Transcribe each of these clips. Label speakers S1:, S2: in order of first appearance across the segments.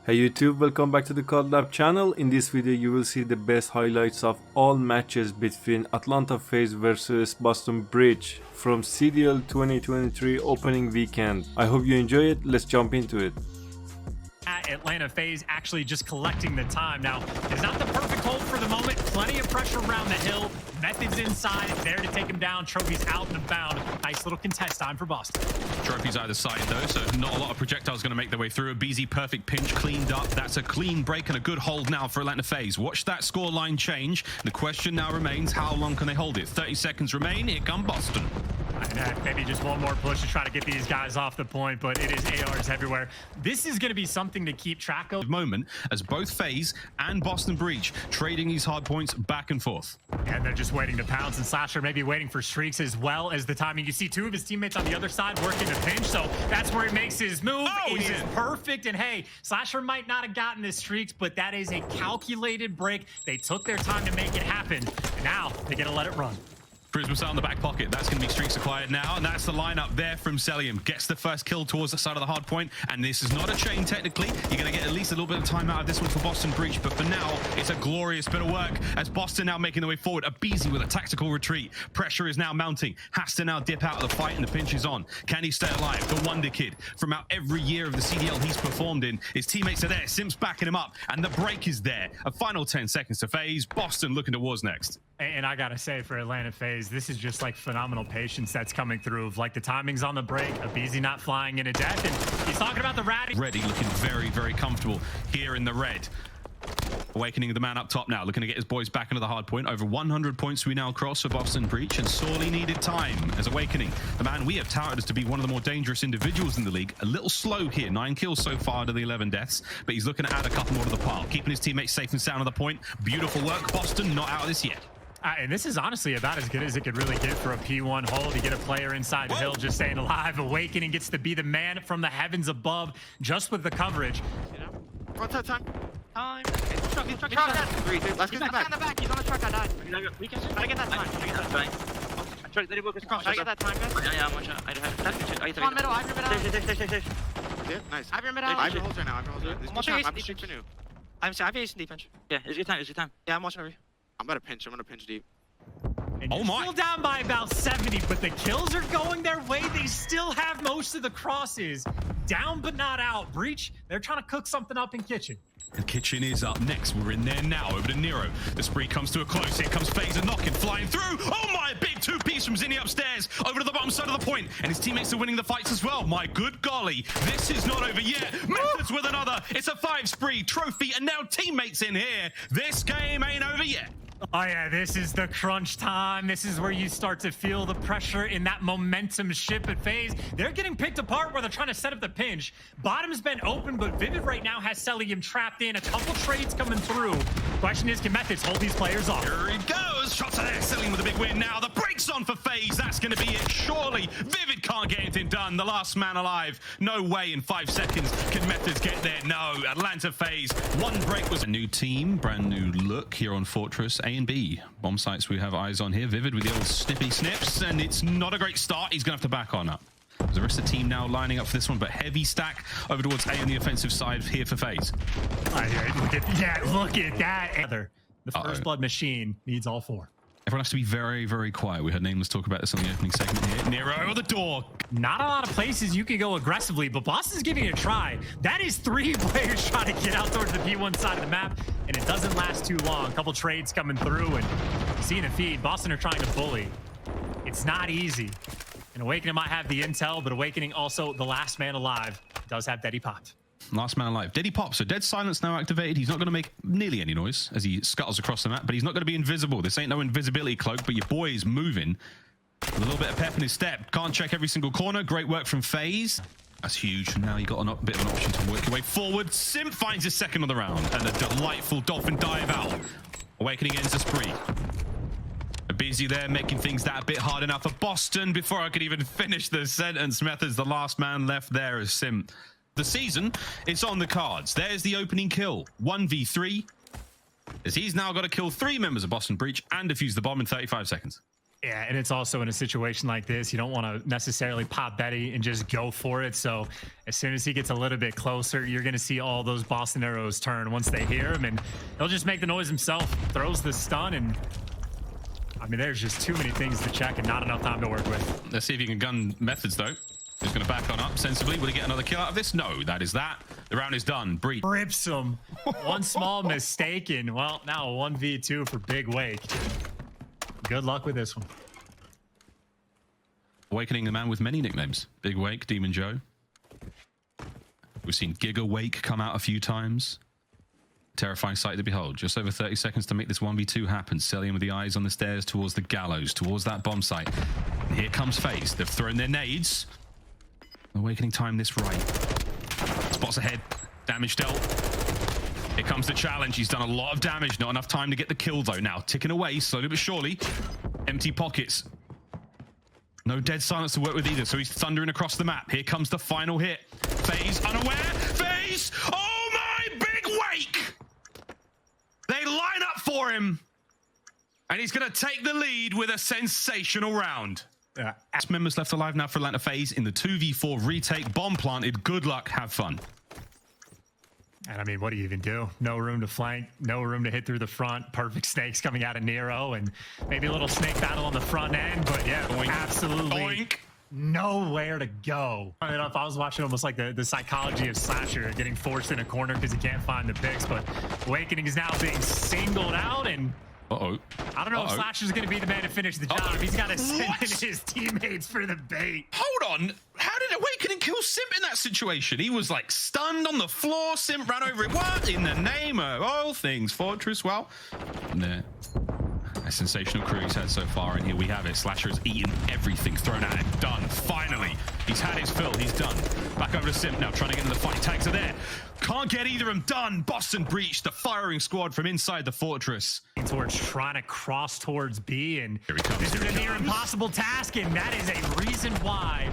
S1: Hey YouTube, welcome back to the Cod Lab channel. In this video you will see the best highlights of all matches between Atlanta Faze versus Boston Bridge from CDL 2023 opening weekend. I hope you enjoy it. Let's jump into it.
S2: At Atlanta Faze actually just collecting the time. Now, it's not the perfect hold for the moment. Plenty of pressure around the hill. Methods inside, there to take him down. Trophies out and abound. Nice little contest time for Boston.
S3: Trophies either side though, so not a lot of projectiles going to make their way through. A BZ perfect pinch cleaned up. That's a clean break and a good hold now for Atlanta Faze. Watch that score line change. The question now remains, how long can they hold it? 30 seconds remain. Here come Boston.
S2: Maybe just one more push to try to get these guys off the point, but it is ARs everywhere. This is going to be something to keep track of.
S3: Moment as both Faze and Boston Breach trading these hard points back and forth.
S2: And they're just waiting to pounce, and Slasher maybe waiting for streaks as well as the timing. You see two of his teammates on the other side working the pinch, so that's where he makes his move. It is perfect, and hey, Slasher might not have gotten the streaks, but that is a calculated break. They took their time to make it happen, and now they get to let it run.
S3: Prismus out in the back pocket. That's going to be streaks acquired now, and that's the lineup there from Celium. Gets the first kill towards the side of the hard point, and this is not a chain technically. You're going to get at least a little bit of time out of this one for Boston Breach, but for now, it's a glorious bit of work as Boston now making their way forward. A BZ with a tactical retreat. Pressure is now mounting. Has to now dip out of the fight, and the pinch is on. Can he stay alive? The Wonder Kid from out every year of the CDL he's performed in. His teammates are there. Simps backing him up, and the break is there. A final 10 seconds to Faze. Boston looking towards next.
S2: And I gotta say, for Atlanta Faze, this is just like phenomenal patience that's coming through. Like the timing's on the break, a BZ not flying into death, and he's talking about the ratty.
S3: Ready, looking very, very comfortable here in the red. Awakening the man up top now, looking to get his boys back into the hard point. Over 100 points we now cross for Boston Breach, and sorely needed time as Awakening, the man we have touted as to be one of the more dangerous individuals in the league. A little slow here, 9 kills so far to the 11 deaths, but he's looking to add a couple more to the pile, keeping his teammates safe and sound on the point. Beautiful work, Boston, not out of this yet.
S2: And this is honestly about as good as it could really get for a P1 hold. You get a player inside the hill just staying alive. Awakening gets to be the man from the heavens above just with the coverage.
S4: Front side time.
S5: Time.
S4: Truck, three, two. Let's get the back.
S5: He's on the truck, I died.
S4: We can gotta get that time.
S5: Gotta get that time, guys.
S4: Yeah, I'm watching. I have
S5: Come on, middle, I have your middle.
S4: Stay. Yeah, nice.
S5: I have your middle.
S4: I have your holds right now. I'm
S5: defense.
S4: shooting you.
S5: I have ace defense.
S4: Yeah, it's your time.
S5: Yeah, I'm watching over you.
S4: I'm gonna pinch deep.
S2: And
S3: Oh
S2: you're
S3: my.
S2: still down by about 70, but the kills are going their way. They still have most of the crosses. Down but not out. Breach, they're trying to cook something up in Kitchen.
S3: And Kitchen is up next. We're in there now. Over to Nero. The spree comes to a close. Here comes Faze and knocking, flying through. Oh my! Big two-piece from Zinni upstairs. Over to the bottom side of the point. And his teammates are winning the fights as well. My good golly. This is not over yet. Methods with another. It's a 5 spree. Trophy and now teammates in here. This game ain't over yet.
S2: Oh yeah, this is the crunch time. This is where you start to feel the pressure in that momentum ship at Faze. They're getting picked apart where they're trying to set up the pinch. Bottom's been open, but Vivid right now has Celium trapped in. A couple trades coming through. Question is, can Methods hold these players off?
S3: Here he goes. Shots are there. Celium with a big win now. The break's on for Faze. That's going to be it. Surely Vivid can't get anything done. The last man alive. No way in 5 seconds can Methods get there. No. Atlanta Faze. One break was a new team. Brand new look here on Fortress. A and B bomb sites we have eyes on here. Vivid with the old snippy snips, and it's not a great start. He's gonna have to back on up. The rest of the team now lining up for this one, but heavy stack over towards A on the offensive side here for Faze.
S2: Look at that. The First Blood machine needs all 4.
S3: Everyone has to be very, very quiet. We heard Nameless talk about this on the opening segment here. Nero, the door.
S2: Not a lot of places you can go aggressively, but Boston's giving it a try. That is 3 players trying to get out towards the P1 side of the map, and it doesn't last too long. A couple trades coming through, and seeing the feed, Boston are trying to bully. It's not easy. And Awakening might have the intel, but Awakening also the last man alive does have Deaddy popped.
S3: Last man alive. Deaddy pops. So dead silence now activated. He's not going to make nearly any noise as he scuttles across the map, but he's not going to be invisible. This ain't no invisibility cloak, but your boy is moving. With a little bit of pep in his step. Can't check every single corner. Great work from Faze. That's huge. Now you got a bit of an option to work your way forward. Simp finds his second of the round, and a delightful dolphin dive out. Awakening ends the spree. Busy there, making things that bit hard enough for Boston. Before I could even finish the sentence, Methods, the last man left there, is Simp. The season, it's on the cards. There's the opening kill. 1v3. As he's now got to kill 3 members of Boston Breach and defuse the bomb in 35 seconds.
S2: Yeah, and it's also in a situation like this, you don't want to necessarily pop Betty and just go for it. So as soon as he gets a little bit closer, you're going to see all those Boston arrows turn once they hear him, and he'll just make the noise himself, throws the stun, and I mean, there's just too many things to check and not enough time to work with.
S3: Let's see if you can gun methods, though. Just going to back on up sensibly. Will he get another kill out of this? No, that is that. The round is done. Breach.
S2: Rips him. One small mistake, and well, now a 1v2 for Big Wake. Good luck with this one.
S3: Awakening the man with many nicknames. Big Wake, Demon Joe. We've seen Giga Wake come out a few times. Terrifying sight to behold. Just over 30 seconds to make this 1v2 happen. Cellium with the eyes on the stairs towards the gallows, towards that bomb site. And here comes Faze. They've thrown their nades. Awakening time this right. Spots ahead. Damage dealt. Here comes the challenge. He's done a lot of damage. Not enough time to get the kill, though. Now, ticking away, slowly but surely. Empty pockets. No dead silence to work with either, so he's thundering across the map. Here comes the final hit. Faze, unaware. Faze! Oh, my Big Wake! They line up for him. And he's going to take the lead with a sensational round.
S2: Yeah.
S3: Members left alive now for Atlanta Faze in the 2v4 retake. Bomb planted. Good luck. Have fun.
S2: And I mean, what do you even do? No room to flank, no room to hit through the front. Perfect snakes coming out of Nero, and maybe a little snake battle on the front end. But yeah,
S3: Boink.
S2: absolutely
S3: Boink.
S2: nowhere to go. Funny enough, I was watching almost like the psychology of Slasher getting forced in a corner because he can't find the picks. But Awakening is now being singled out, and
S3: Uh-oh.
S2: I don't know if Slasher's going to be the man to finish the job. He's got to send in his teammates for the bait.
S3: Hold on. How did Awakening kill Simp in that situation? He was like stunned on the floor. Simp ran over it. What in the name of all things Fortress? Well, nah. A sensational crew he's had so far, and here we have it. Slasher has eaten everything thrown at him. Done. Finally. He's had his fill. He's done. Back over to Simp now, trying to get into the fight. Tags are there. Can't get either of them done. Boston breached the firing squad from inside the fortress.
S2: Towards trying to cross towards B, and
S3: Here he comes.
S2: this is a near impossible task, and that is a reason why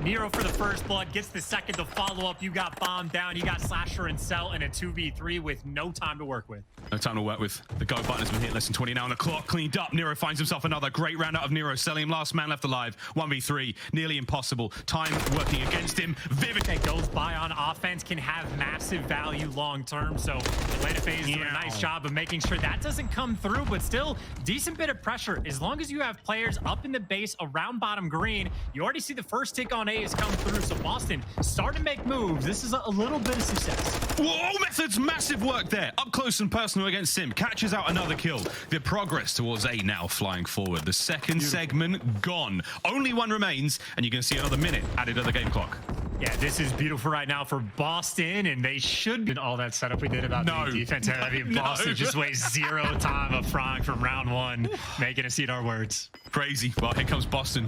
S2: Nero for the first blood gets the second to follow up. You got bombed down. You got Slasher and Cell in a 2v3 with no time to work with.
S3: No time to work with. The go button has been hit. Less than 20 now on the clock. Cleaned up. Nero finds himself another great round out of Nero. Cellium, last man left alive. 1v3. Nearly impossible. Time working against him. Vivid.
S2: That goes by on offense can have massive value long term. So Atlanta Faze doing a nice job of making sure that doesn't come through, but still decent bit of pressure. As long as you have players up in the base around bottom green, you already see the first tick on A has come through. So Boston starting to make moves. This is a little bit of success.
S3: Whoa, Methods, massive work there. Up close and personal against Sim. Catches out another kill. The progress towards A now flying forward. The second segment gone. Only one remains, and you're going to see another minute added to the game clock.
S2: Yeah, this is beautiful right now for Boston, and they should be all that setup we did about the defense. I mean, Boston just wastes zero time up front from round one, making us eat our words.
S3: Crazy. Well, here comes Boston.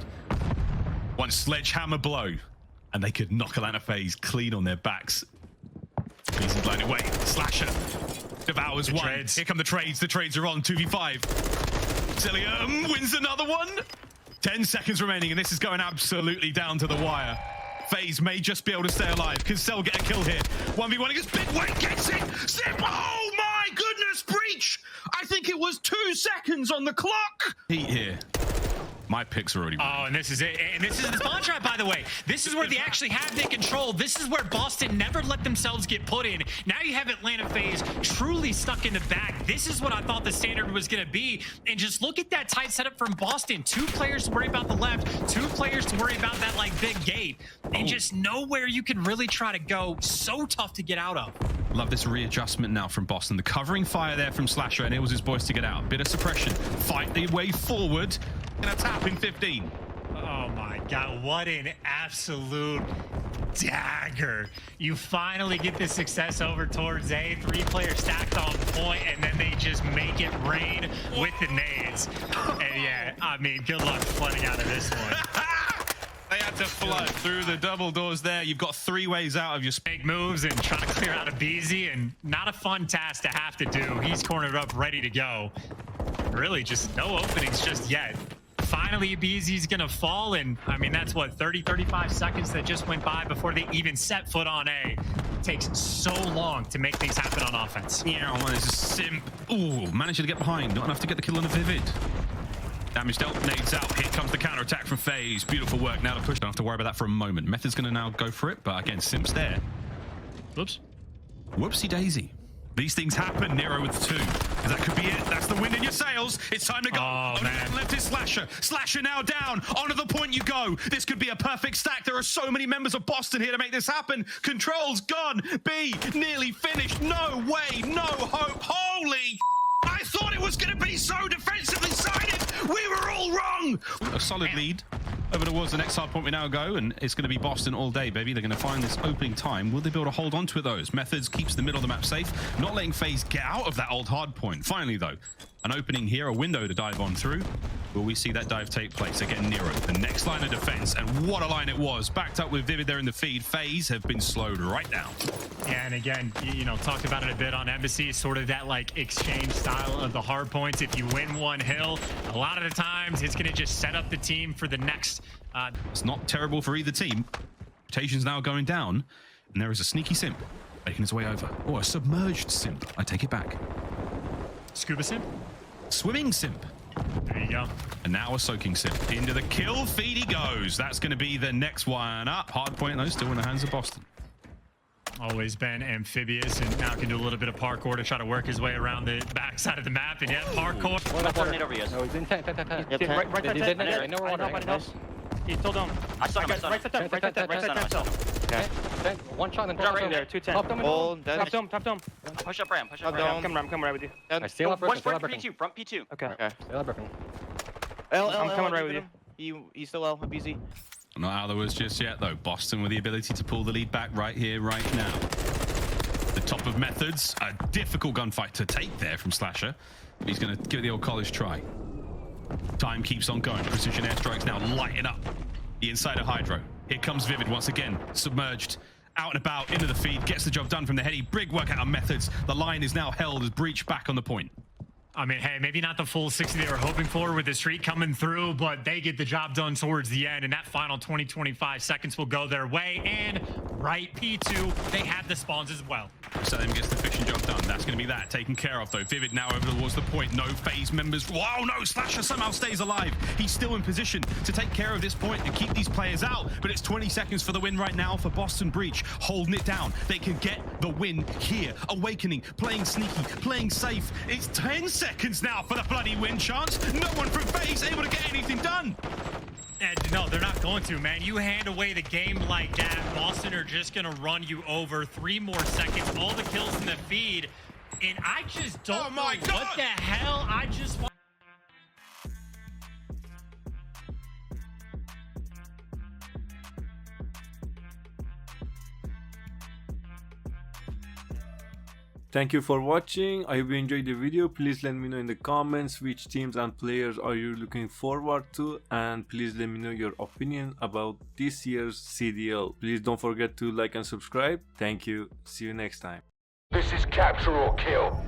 S3: One sledgehammer blow, and they could knock Atlanta Faze clean on their backs. Easy line away. Slasher devours
S2: The
S3: one.
S2: trades.
S3: Here come the trades. The trades are on. 2v5. Cellium wins another one. 10 seconds remaining, and this is going absolutely down to the wire. Faze may just be able to stay alive. Can Cell get a kill here? 1v1 against Big Wake. Gets it. Zip. Oh my goodness. Breach. I think it was 2 seconds on the clock. Heat here. My picks are already made.
S2: Oh, and this is it. And this is the spawn trap, by the way. This is where they actually have the control. This is where Boston never let themselves get put in. Now you have Atlanta Faze truly stuck in the back. This is what I thought the standard was going to be. And just look at that tight setup from Boston. 2 players to worry about the left, 2 players to worry about that like big gate. And just nowhere you can really try to go. So tough to get out of.
S3: Love this readjustment now from Boston. The covering fire there from Slasher enables his boys to get out. Bit of suppression. Fight their way forward. And a tap in 15.
S2: Oh my God, what an absolute dagger. You finally get the success over towards A, 3 players stacked on point, and then they just make it rain with the nades. And yeah, I mean, good luck flooding out of this one.
S3: They had to flood through the double doors there. You've got 3 ways out of your
S2: Make moves and try to clear out a BZ, and not a fun task to have to do. He's cornered up, ready to go. Really, just no openings just yet. Finally, BZ's gonna fall, and I mean, that's what, 35 seconds that just went by before they even set foot on A. It takes so long to make things happen on offense.
S3: Yeah, well, there's a Simp. Ooh, managed to get behind. Not enough to get the kill on a Vivid. Damage dealt, nades out. Here comes the counter attack from Faze. Beautiful work. Now to push. Don't have to worry about that for a moment. Method's going to now go for it, but again, Simp's there.
S2: Whoops.
S3: Whoopsie daisy. These things happen. Nero with 2. That could be it. That's the wind in your sails. It's time to go.
S2: Oh,
S3: Only
S2: man.
S3: one left is Slasher. Slasher now down. Onto the point you go. This could be a perfect stack. There are so many members of Boston here to make this happen. Controls gone. B nearly finished. No way. No hope. Holy I thought it was going to be so defensively sided. We were all wrong. A solid lead over towards the next hard point we now go, and it's going to be Boston all day, baby. They're going to find this opening time. Will they be able to hold on to those? Methods keeps the middle of the map safe, not letting Faze get out of that old hard point. Finally, though, an opening here, a window to dive on through. Will we see that dive take place? Again, Nero, the next line of defense, and what a line it was. Backed up with Vivid there in the feed. Faze have been slowed right down.
S2: Yeah, and again, you know, talked about it a bit on Embassy, sort of that like exchange style of the hard points. If you win one hill, a lot of the times it's going to just set up the team for the next.
S3: It's not terrible for either team. Rotation's now going down, and there is a sneaky simp making his way over. Oh, a submerged simp. I take it back.
S2: Scuba sim.
S3: Swimming simp.
S2: There you go.
S3: And now a soaking simp. Into the kill feed he goes. That's going to be the next one up. Hard point, though, still in the hands of Boston.
S2: Always been amphibious, and now can do a little bit of parkour to try to work his way around the backside of the map. And yeah, parkour.
S6: One over you.
S7: No, he's in 10.
S6: Yep, 10.
S5: Right side,
S7: He's in
S5: 10.
S7: there. I know we're on.
S5: Nice. He's still down.
S6: I stun him, I stun him.
S5: Right side, 10. Right side, 10. Right side, 10 myself.
S6: Okay.
S7: One shot and
S5: Drop right
S7: then
S5: there, 210.
S7: Top them.
S6: Hold, dead.
S5: Top dome, top dome.
S6: Push up ramp, push up
S5: I'm
S6: ramp.
S5: coming right with you.
S7: I steal up
S6: One
S7: Bricken. Steal up
S6: front
S7: Bricken.
S6: P2, front P2.
S5: Okay.
S6: Okay.
S7: Steal up Bricken.
S5: I'm coming right with you.
S6: He's still L, BZ.
S3: Not out of the woods just yet, though. Boston with the ability to pull the lead back right here, right now. The top of Methods. A difficult gunfight to take there from Slasher. He's going to give it the old college try. Time keeps on going. Precision airstrikes now lighting up the inside of Hydro. Here comes Vivid once again. Submerged. Out and about, into the feed. Gets the job done from the heady. Brig work out on Methods. The line is now held as Breach back on the point.
S2: I mean, hey, maybe not the full 60 they were hoping for with the streak coming through, but they get the job done towards the end, and that final 20-25 seconds will go their way. And right, P2, they have the spawns as well.
S3: Salem gets the fishing job done. That's going to be that taken care of, though. Vivid now over towards the point. No Faze members. Wow, no, Slasher somehow stays alive. He's still in position to take care of this point and keep these players out, but it's 20 seconds for the win right now for Boston Breach. Holding it down. They can get the win here. Awakening, playing sneaky, playing safe. It's 10 seconds now for the bloody win chance. No one from Faze able to get anything done.
S2: And no, they're not going to, man. You hand away the game like that, Boston are just going to run you over. 3 more seconds, all the kills in the feed. And I just don't know what the hell. I just want...
S1: Thank you for watching. I hope you enjoyed the video. Please let me know in the comments which teams and players are you looking forward to, and please let me know your opinion about this year's CDL. Please don't forget to like and subscribe. Thank you. See you next time.
S8: This is capture or kill.